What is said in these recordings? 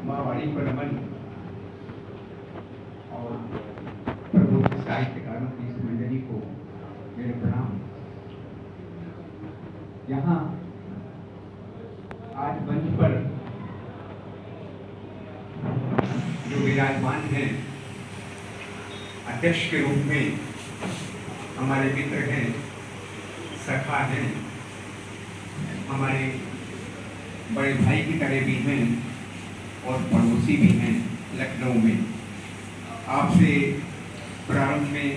माँ वाणी पर नमन और प्रमुख साहित्यकारों की इस मंडली को मेरे प्रणाम। यहाँ आज मंच पर जो विराजमान हैं अध्यक्ष के रूप में हमारे मित्र हैं, सखा हैं, हमारे बड़े भाई की तरह भी हैं और पड़ोसी भी हैं लखनऊ में। आपसे प्रारंभ में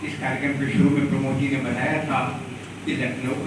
इस कार्यक्रम के शुरू में प्रमोद जी ने बताया था कि लखनऊ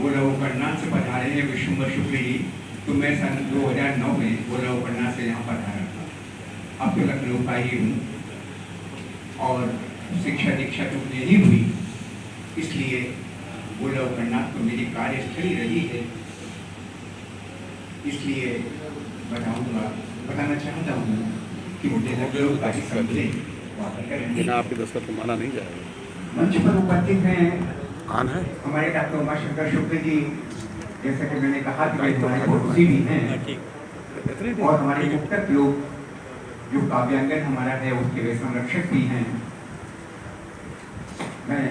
गोलावकरनाथ से पधारे हैं विश्वम्भर शुक्ल जी, तो मैं सन 2009 में गोलावकरनाथ से यहाँ पधारा था। अब तो लखनऊ का ही हूँ और शिक्षा दीक्षा तो यही हुई, इसलिए गोलावकरनाथ तो मेरी कार्यस्थली रही है। इसलिए बताना चाहता हूँ कि मुझे लखनऊ का ही समझे बिना आपके दस्तखत को माना नहीं जाएगा। मंच पर उपस्थित हैं आन है हमारे डॉक्टर उमाशंकर शुक्ल जी, जैसा कि मैंने कहा कि हमारे पड़ोसी भी हैं और हमारे मुक्त लोग जो काव्यांगन हमारा है उसके वे संरक्षक भी हैं। मैं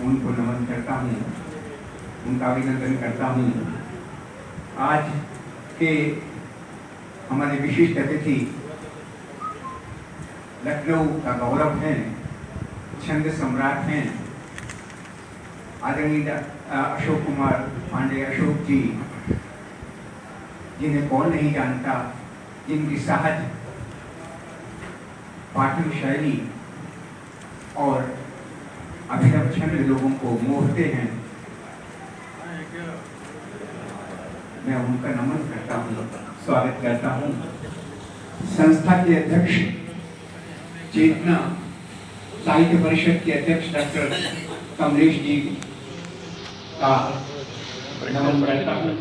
उनको नमन करता हूँ, उनका अभिनंदन करता हूँ। आज के हमारे विशिष्ट अतिथि लखनऊ का गौरव हैं, छंद सम्राट हैं, आदरणीय अशोक कुमार पांडे अशोक जी, जिन्हें कौन नहीं जानता, जिनकी सहज पाठन शैली और अभिनव छंद लोगों को मोहते हैं। मैं उनका नमन करता हूँ, स्वागत करता हूँ। संस्था के अध्यक्ष, चेतना साहित्य परिषद के अध्यक्ष डॉक्टर कमलेश जी का नमन करता हूँ।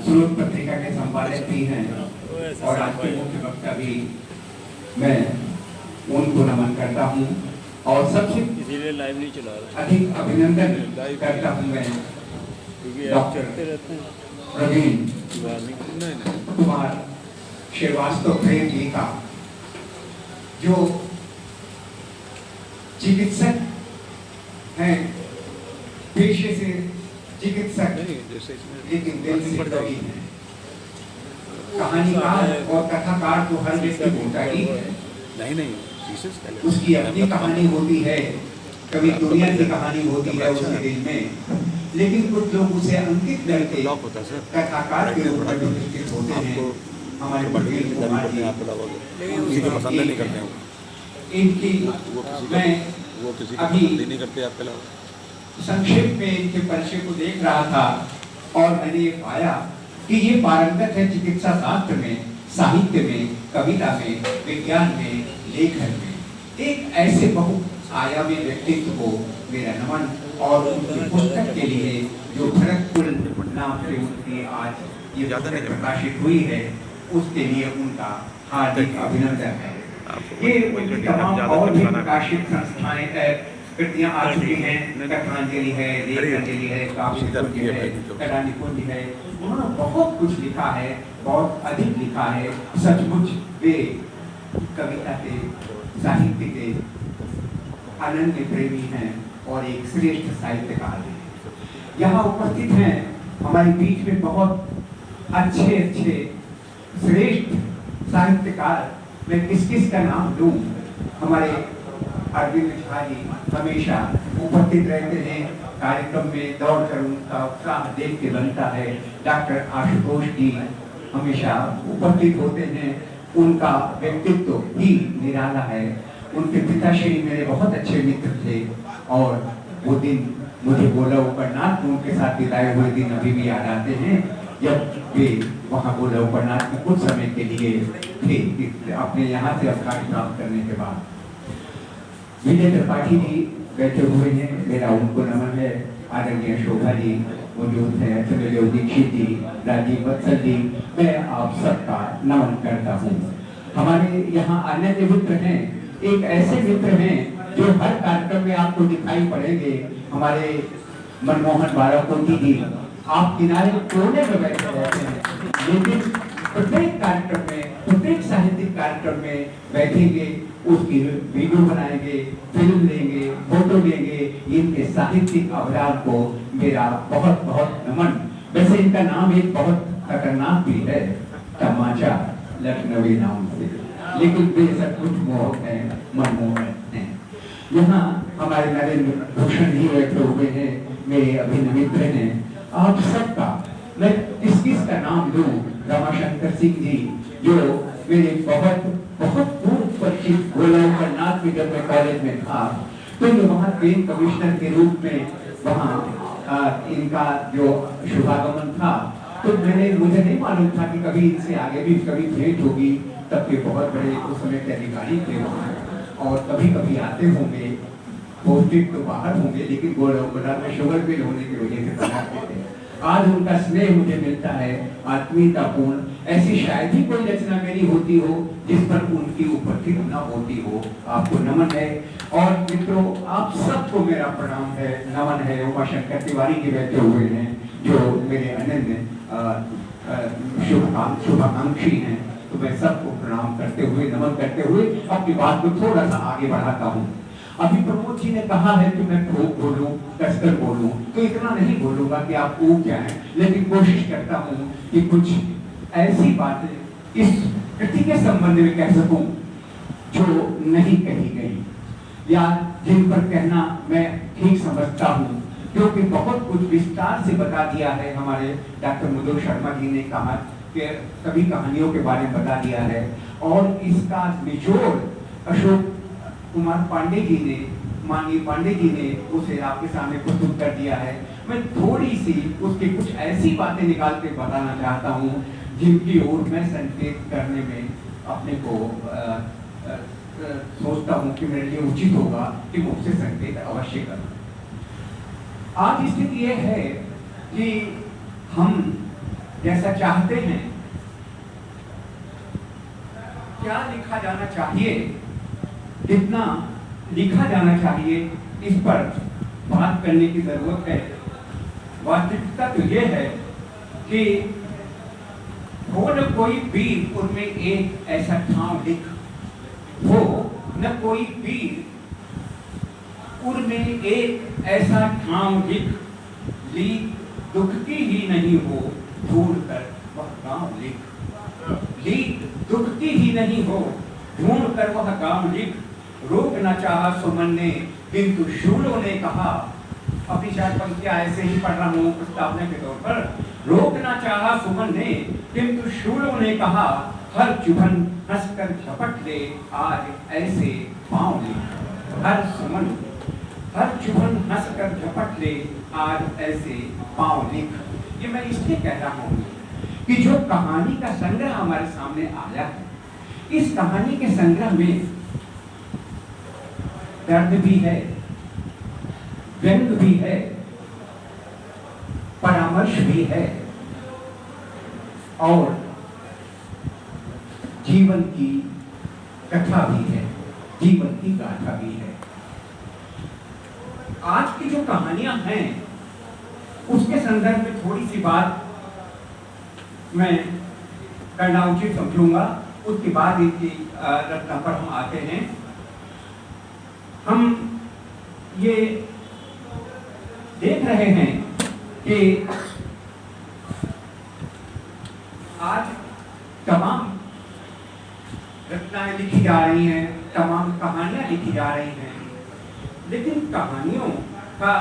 स्रोत पत्रिका के संपादक भी हैं और आज के मुख्य वक्ता भी, मैं उनको नमन करता हूँ। और सबसे अधिक अभिनंदन करता हूँ मैं डॉक्टर प्रवीण कुमार श्रीवास्तव प्रेम जी का, जो चिकित्सक हैं, पेशे से चिकित्सक, लेकिन दिल से कवि हैं। कहानीकार और कथाकार तो हर व्यक्ति होता ही है, नहीं उसकी अपनी कहानी होती है, कभी दुनिया की कहानी होती है उसके दिल में, लेकिन कुछ लोग उसे अंकित करके कथाकार के रूप में प्रतिष्ठित होते हैं। हमारे प्रवीण कुमार जी किसी को पसंद नहीं करते हैं, इनकी मैं वो किसी को अभी पसंद नहीं करते आपके अलावा। संक्षेप में इनके परिचय को देख रहा था और मैंने ये पाया कि ये पारंगत है चिकित्सा शास्त्र में, साहित्य में, कविता में, विज्ञान में, लेखन में। एक ऐसे बहुआयामी व्यक्तित्व को मेरा नमन, और उनकी पुस्तक के लिए जो भरतकुल नाम से उनकी आज ये पुस्तक प्रकाशित हुई है, उसके लिए उनका हार्दिक अभिनंदन है। ये उनकी तमाम और भी प्रकाशित संस्थाएं कृतियां आ चुकी हैं, कथांजलि है, लेखांजलि है, काव्यकुंज है, कलानिकुंज है। उन्होंने बहुत कुछ लिखा है, बहुत अधिक लिखा है। सचमुच वे कविता के, साहित्य के अनन्य प्रेमी हैं और एक श्रेष्ठ साहित्यकार हैं। यहाँ उपस्थित हैं हमारे बीच में बहुत अच्छे अच्छे श्रेष्ठ साहित्यकार। मैं किस किस का नाम लूं? हमारे अरविंद झा जी हमेशा उपस्थित रहते हैं कार्यक्रम में, दौड़ कर उनका उत्साह देख के बनता है। डॉक्टर आशुतोष जी हमेशा उपस्थित होते हैं, उनका व्यक्तित्व ही निराला है। उनके पिताश्री मेरे बहुत अच्छे मित्र थे और वो दिन मुझे गोलावकरनाथ में उनके साथ बिताए हुए दिन अभी भी याद आते हैं, जब वे वहाँ गोलावकरनाथ में कुछ समय के लिए थे अपने यहाँ से अवकाश प्राप्त करने के बाद। विजय त्रिपाठी जी बैठे हुए हैं, मेरा उनको नमन है। आदरणीय शोभा जी मौजूद है, चंद्रदेव दीक्षित जी, राजीव वत्सल जी, मैं आप सबका नमन करता हूँ। हमारे यहाँ अन्य मित्र हैं, एक ऐसे मित्र हैं जो हर कार्यक्रम में आपको दिखाई पड़ेंगे। हमारे मनमोहन बालक होती थी, आप किनारे कोने में बैठे रहते हैं, लेकिन प्रत्येक कार्यक्रम में, प्रत्येक साहित्यिक कार्यक्रम में बैठेंगे, उसकी वीडियो बनाएंगे, फिल्म लेंगे, फोटो लेंगे। इनके साहित्यिक अवदान को मेरा बहुत बहुत नमन। वैसे इनका नाम एक बहुत खतरनाक भी है, तमाचा लखनवी नाम से, लेकिन बेशक कुछ मोहक है, मनमोहक है। यहाँ हमारे नरेंद्र भूषण जी बैठे हुए हैं, मेरे अभिन्न मित्र हैं। आप सबका मैं किस किस का नाम लूं? रमाशंकर सिंह जी, जो मेरे बहुत बहुत पूर्व परिचित, गोलाउकरनाथ में जब मैं कॉलेज में था, तो ये वहाँ ट्रेन कमिश्नर के रूप में वहाँ इनका जो शुभागमन था, तो मुझे नहीं मालूम था कि कभी इनसे आगे भी कभी भेंट होगी। तब के बहुत बड़े उस समय के अधिकारी थे और कभी कभी आते होंगे, पोस्टिंग तो बाहर होंगे, लेकिन गोलाउकरनाथ में शुगर मिल होने की वजह से बनाते थे। आज उनका स्नेह मुझे मिलता है, आत्मीयतापूर्ण। ऐसी शायद ही कोई रचना मेरी होती हो जिस पर उनकी उपस्थिति न होती हो। आपको नमन है। और मित्रों, आप सबको मेरा प्रणाम है, नमन है। उमाशंकर तिवारी जी बैठे हुए हैं, जो मेरे अनन्य शुभाकांक्षी हैं, तो मैं सबको प्रणाम करते हुए, नमन करते हुए अपनी बात को थोड़ा सा आगे बढ़ाता हूँ। अभी प्रमोद जी ने कहा है कि मैं खूब बोलूं, कसकर बोलूं, तो इतना नहीं बोलूंगा कि आप ऊब जाएं, लेकिन कोशिश करता हूं कि कुछ ऐसी बातें इस कृति के संबंध में कह सकूं जो नहीं कही गई, या जिन पर कहना मैं ठीक समझता हूं, क्योंकि बहुत कुछ विस्तार से बता दिया है हमारे डॉक्टर मुदुल शर्मा जी ने कहा कि सभी कहानियों के बारे में बता दिया है, और इसका निचोड़ अशोक कुमार पांडे जी ने, माननीय पांडे जी ने उसे आपके सामने प्रस्तुत कर दिया है। मैं थोड़ी सी उसकी कुछ ऐसी बातें निकाल के बताना चाहता हूँ जिनकी ओर मैं संकेत करने में अपने को सोचता हूँ कि मेरे लिए उचित होगा कि मुझसे संकेत अवश्य करूँ। आज स्थिति यह है कि हम जैसा चाहते हैं, क्या लिखा जाना चाहिए, कितना लिखा जाना चाहिए, इस पर बात करने की जरूरत है। वास्तविकता तो यह है कि हो न कोई वीर उनमें एक ऐसा ठाव लिख, हो न कोई वीर उनमें एक ऐसा ठाव लिख, ली दुख की ही नहीं हो ढूंढ कर वह गांव लिख, ली दुख की ही नहीं हो ढूंढ कर वह गांव लिख, रोकना चाहा सुमन ने किंतु शूलों ने कहा। अपनी चार पंक्तियां ऐसे ही पढ़ रहा हूं प्रस्तावना के तौर पर। रोकना चाहा सुमन ने किंतु शूलों ने कहा, हर चुभन हंसकर झपट ले आज ऐसे पाँव ले। हर चुभन हंसकर झपट ले आज ऐसे पाँव लिख। ये मैं इसलिए कह रहा हूं कि जो कहानी का संग्रह हमारे सामने आया है, इस कहानी के संग्रह में दर्द भी है, व्यंग भी है, परामर्श भी है, और जीवन की कथा भी है, जीवन की गाथा भी है। आज की जो कहानियां हैं उसके संदर्भ में थोड़ी सी बात मैं करना उचित समझूंगा, उसके बाद इनकी रचना पर हम आते हैं। हम ये देख रहे हैं कि आज तमाम रचनाएं लिखी जा रही हैं, तमाम कहानियां लिखी जा रही हैं, लेकिन कहानियों का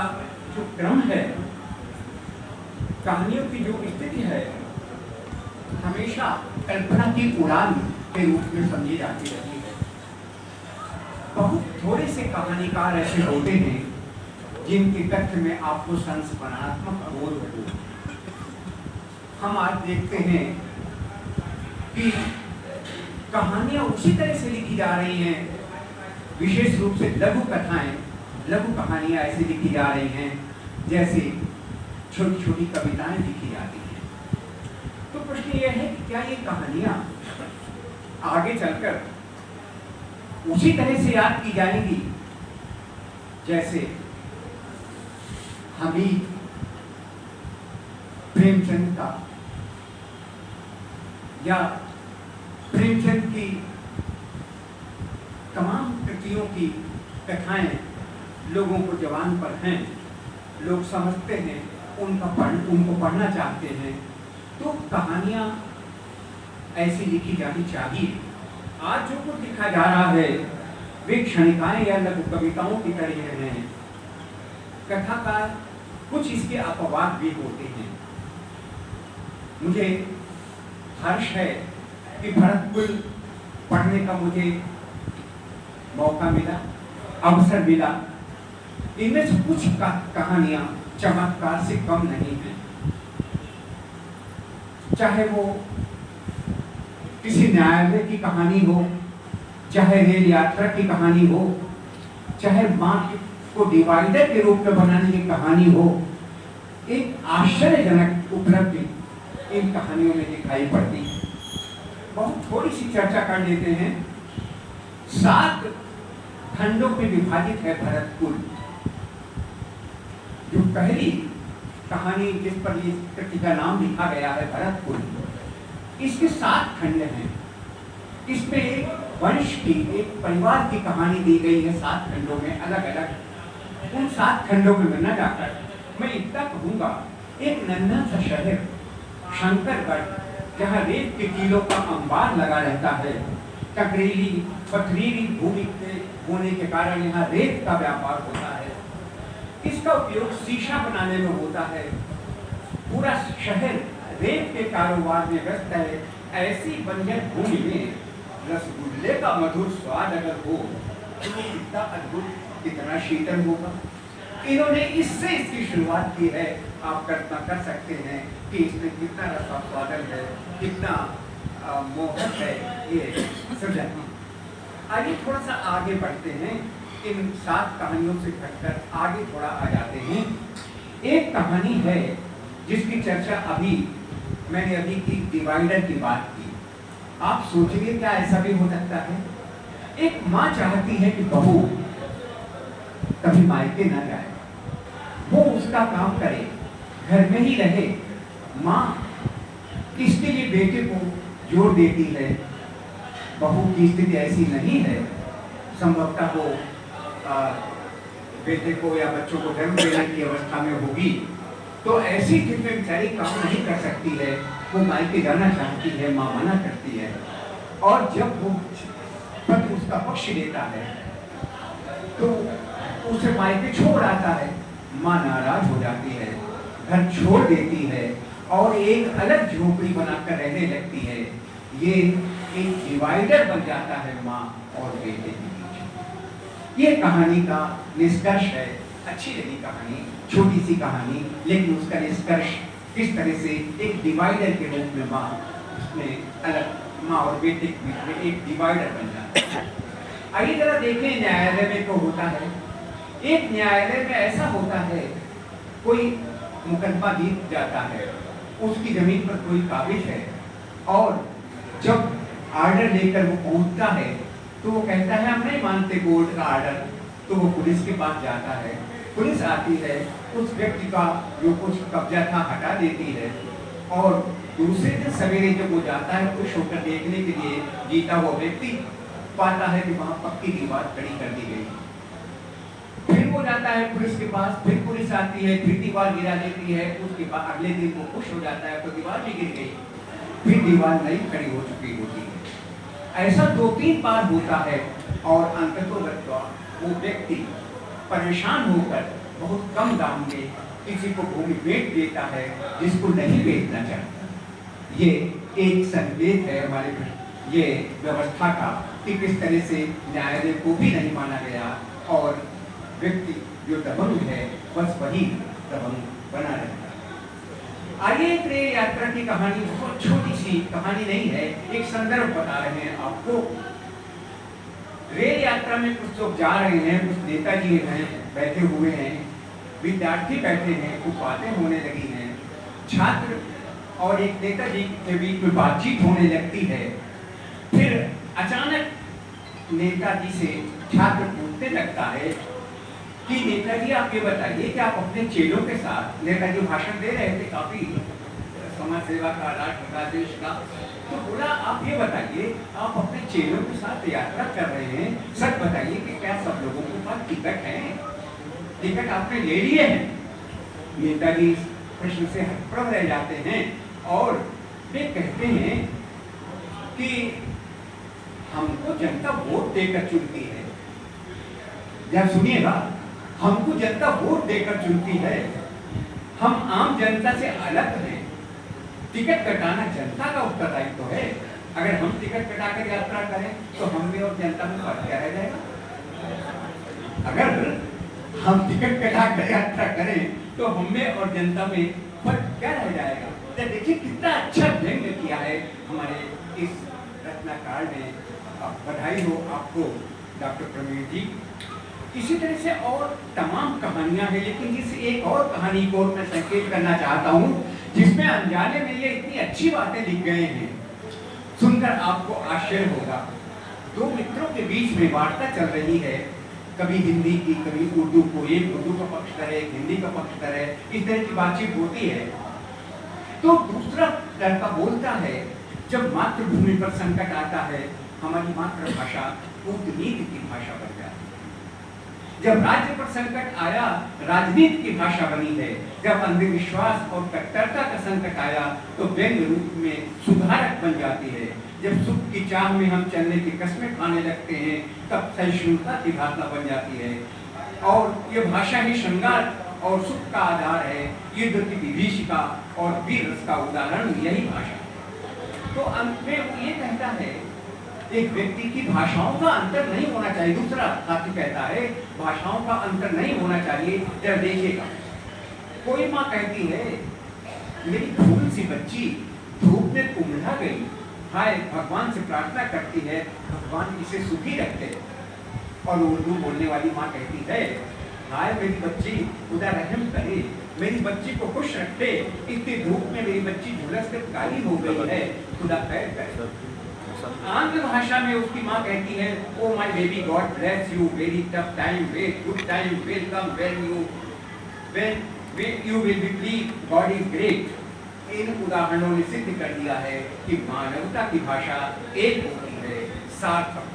जो क्रम है, कहानियों की जो स्थिति है, हमेशा कल्पना की उड़ान के रूप में समझी जाती रहती है। बहुत थोड़े से कहानीकार ऐसे होते हैं जिनके तथ्य में आपको संस्मरणात्मक अबोध हो। हम आज देखते हैं कि कहानियां उसी तरह से लिखी जा रही हैं, विशेष रूप से लघु कथाएं, लघु कहानियां ऐसी लिखी जा रही हैं जैसे छोटी छोटी कविताएं लिखी जाती हैं। तो प्रश्न यह है कि क्या ये कहानियां आगे चलकर उसी तरह से याद की जाएंगी जैसे हमीद प्रेमचंद का या प्रेमचंद की तमाम कृतियों की कथाएं लोगों को जवान पर हैं, लोग समझते हैं, उनको पढ़ना चाहते हैं, तो कहानियां ऐसी लिखी जानी चाहिए। आज जो कुछ लिखा जा रहा है वे क्षणिकाएं या लघु कविताओं की तरह हैं। कथाकार कुछ इसके अपवाद भी होते हैं। मुझे हर्ष है कि भरतकुल पढ़ने का मुझे मौका मिला, अवसर मिला। इनमें से कुछ कहानियां चमत्कार से कम नहीं है, चाहे वो किसी न्यायालय की कहानी हो, चाहे रेल यात्रा की कहानी हो, चाहे मां को डिवाइडर के रूप में बनाने की कहानी हो। एक आश्चर्यजनक उपलब्धि इन कहानियों में दिखाई पड़ती है। बहुत थोड़ी सी चर्चा कर लेते हैं। 7 खंडों में विभाजित है भरतकुल। जो पहली कहानी जिस पर ये कृति का नाम लिखा गया है भरतकुल, इसके 7 खंड हैं। इसमें एक वंश की, एक परिवार की कहानी दी गई है 7 खंडों में अलग अलग। उन 7 खंडों में न जाकर मैं इतना कहूंगा, एक नन्हा सा शहर शंकरगढ़, जहाँ रेत के टीलों का अंबार लगा रहता है, टकरीली पथरीली भूमि के होने के कारण यहाँ रेत का व्यापार होता है। इसका उपयोग शीशा बनाने में होता है। पूरा शहर रेत के कारोबार में व्यस्त है। ऐसी बंजर भूमि में रसगुल्ले का मधुर स्वाद अगर हो तो कितना अद्भुत, कितना शीतल होगा। इन्होंने इससे इसकी शुरुआत की है। आप कल्पना कर सकते हैं कि इसमें कितना रसास्वादन है, कितना मोहक है ये सृजन। आइए थोड़ा सा आगे बढ़ते हैं। इन 7 कहानियों से घटकर आगे थोड़ा आ जाते हैं। एक कहानी है जिसकी चर्चा मैंने अभी की, डिवाइडर की बात की। आप सोचिए क्या ऐसा भी हो सकता है? एक माँ चाहती है कि बहू कभी मायके न जाए, वो उसका काम करे, घर में ही रहे। माँ इसके लिए बेटे को जोर देती है। बहू की स्थिति ऐसी नहीं है, संभवतः वो बेटे को या बच्चों को जन्म देने की अवस्था में होगी, तो ऐसी स्थिति में बेचारी काम नहीं कर सकती है। वो मायके जाना चाहती है, माँ मना करती है। और जब वो पति उसका पक्ष लेता है तो उसे मायके छोड़ आता है। माँ नाराज हो जाती है, घर छोड़ देती है और एक अलग झोपड़ी बनाकर रहने लगती है। ये एक डिवाइडर बन जाता है माँ और बेटे के बीच। ये कहानी का निष्कर्ष है। अच्छी लगी कहानी, छोटी सी कहानी, लेकिन उसका निष्कर्ष किस तरह से एक डिवाइडर के रूप में माँ उसमें अलग, माँ और बेटे के बीच में एक डिवाइडर बन जाता है। आइए जरा देखें न्यायालय में तो होता है। एक न्यायालय में ऐसा होता है, कोई मुकदमा जीत जाता है, उसकी जमीन पर कोई काबिज है, और जब आर्डर लेकर वो पहुंचता है तो वो कहता है हम नहीं मानते कोर्ट का आर्डर। तो वो पुलिस के पास जाता है, पुलिस आती है, उस व्यक्ति का जो कुछ कब्जा था हटा देती है, और दूसरे दिन सवेरे जब वो जाता है खुश होकर देखने के लिए जीता हुआ व्यक्ति पाता है कि वहां पक्की दीवार खड़ी कर दी गई। फिर वो जाता है पुलिस के पास, फिर पुलिस आती है, फिर दीवार गिरा देती है। उसके बाद अगले दिन वो खुश हो जाता है तो दीवार भी गिर गई, फिर दीवार नई खड़ी हो चुकी होती है। ऐसा 2-3 बार होता है और अंततोगत्वा वो व्यक्ति परेशान होकर बहुत कम दाम में किसी को भूमि बेच देता है जिसको नहीं बेचना चाहता। ये एक संकेत है हमारे ये व्यवस्था का कि किस तरह से न्यायालय को भी नहीं माना गया और व्यक्ति जो दबंग है बस वही दबंग बना रहता है। आइए एक रेल यात्रा की कहानी, बहुत छोटी सी कहानी नहीं है, एक संदर्भ बता रहे हैं आपको। रेल यात्रा में कुछ लोग जा रहे हैं, कुछ नेताजी हैं बैठे हुए हैं, विद्यार्थी बैठे हैं, कुछ बातें होने लगी हैं, छात्र और एक नेताजी के बीच में बातचीत होने लगती है। फिर अचानक नेताजी से छात्र पूछने लगता है कि नेताजी आप ये बताइए कि आप अपने चेलों के साथ, नेताजी भाषण दे रहे थे काफी समाज सेवा का, राष्ट्र का, देश का, तो बोला आप ये बताइए आप अपने चेलों के साथ यात्रा कर रहे हैं, सच बताइए कि क्या सब लोगों के पास टिकट है? टिकट आपने ले लिए हैं? नेताजी इस प्रश्न से हतप्रभ रह जाते हैं और वे कहते हैं कि हमको जनता वोट देकर चुनती है। जब सुनिएगा, हमको जनता वोट देकर चुनती है, हम आम जनता से अलग हैं। टिकट कटाना जनता का उत्तरदायित्व है। अगर हम टिकट कटाकर यात्रा करें तो हम में और जनता में फर्क क्या रह जाएगा? अगर हम टिकट कटाकर यात्रा करें तो हम में और जनता में फर्क क्या रह जाएगा? तो देखिए कितना अच्छा व्यंग्य किया है हमारे इस रत्नाकार ने। बधाई हो आपको डॉक्टर प्रवीण जी। इसी तरह से और तमाम कहानियां हैं, लेकिन इस एक और कहानी को मैं संकेत करना चाहता हूं जिसमें अनजाने में ये इतनी अच्छी बातें लिख गए हैं, सुनकर आपको आश्चर्य होगा। दो मित्रों के बीच में वार्ता चल रही है, कभी हिंदी की कभी उर्दू को, एक उर्दू का पक्षधर है, एक हिंदी का पक्षधर है, इस तरह की बातचीत होती है। तो दूसरा लड़का बोलता है, जब मातृभूमि पर संकट आता है हमारी मातृभाषा कूटनीति की भाषा बन जाती है। जब राज्य पर संकट आया राजनीति की भाषा बनी है। जब अंधविश्वास और कट्टरता का संकट आया तो व्यंग्य रूप में सुधारक बन जाती है। जब सुख की चाह में हम चलने की कस्में खाने लगते हैं तब सहिष्णुता की भावना बन जाती है। और ये भाषा ही श्रृंगार और सुख का आधार है। युद्ध की विभीषिका और वीर रस का उदाहरण यही भाषा। तो अंत में ये कहता है एक व्यक्ति की भाषाओं का अंतर नहीं होना चाहिए। दूसरा साथी कहता है भाषाओं का अंतर नहीं होना चाहिए। जरा देखिएगा, कोई माँ कहती है मेरी फूल सी बच्ची धूप में कुम्हला गई, हाय भगवान से प्रार्थना करती है भगवान इसे सुखी रखे। और उर्दू बोलने वाली माँ कहती है हाय मेरी बच्ची खुदा रहम करे, मेरी बच्ची को खुश रखे, इतनी धूप में मेरी बच्ची झुलस कर काली हो गई है, खुदा खैर करे। आंग्ल भाषा में उसकी माँ कहती है oh my baby God bless you, very tough time wait, good time will come when you will be please, God is great. इन उदाहरणों ने सिद्ध कर दिया है कि मानवता की भाषा एक होती है, सार्थक।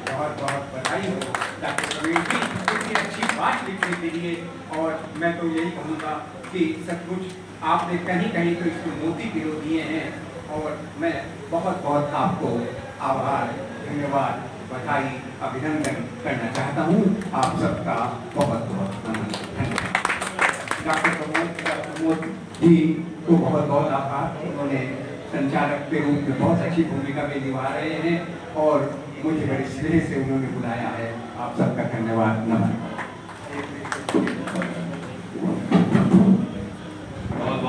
बहुत बहुत बधाई हो डॉक्टर प्रवीण जी इतनी अच्छी बात लिखने के लिए। और मैं तो यही कहूँगा कि सचमुच आपने कहीं कहीं तो इसको मोती पिरो दिए हैं। और मैं बहुत बहुत आपको आभार, धन्यवाद, बधाई, अभिनंदन करना चाहता हूँ। आप सबका बहुत बहुत धन्यवाद। डॉक्टर प्रमोद जी को बहुत बहुत आभार। उन्होंने संचालक के रूप में बहुत अच्छी भूमिका में निभा रहे हैं और मुझे बड़े स्नेह से उन्होंने बुलाया है। आप सबका धन्यवाद, नमस्कार।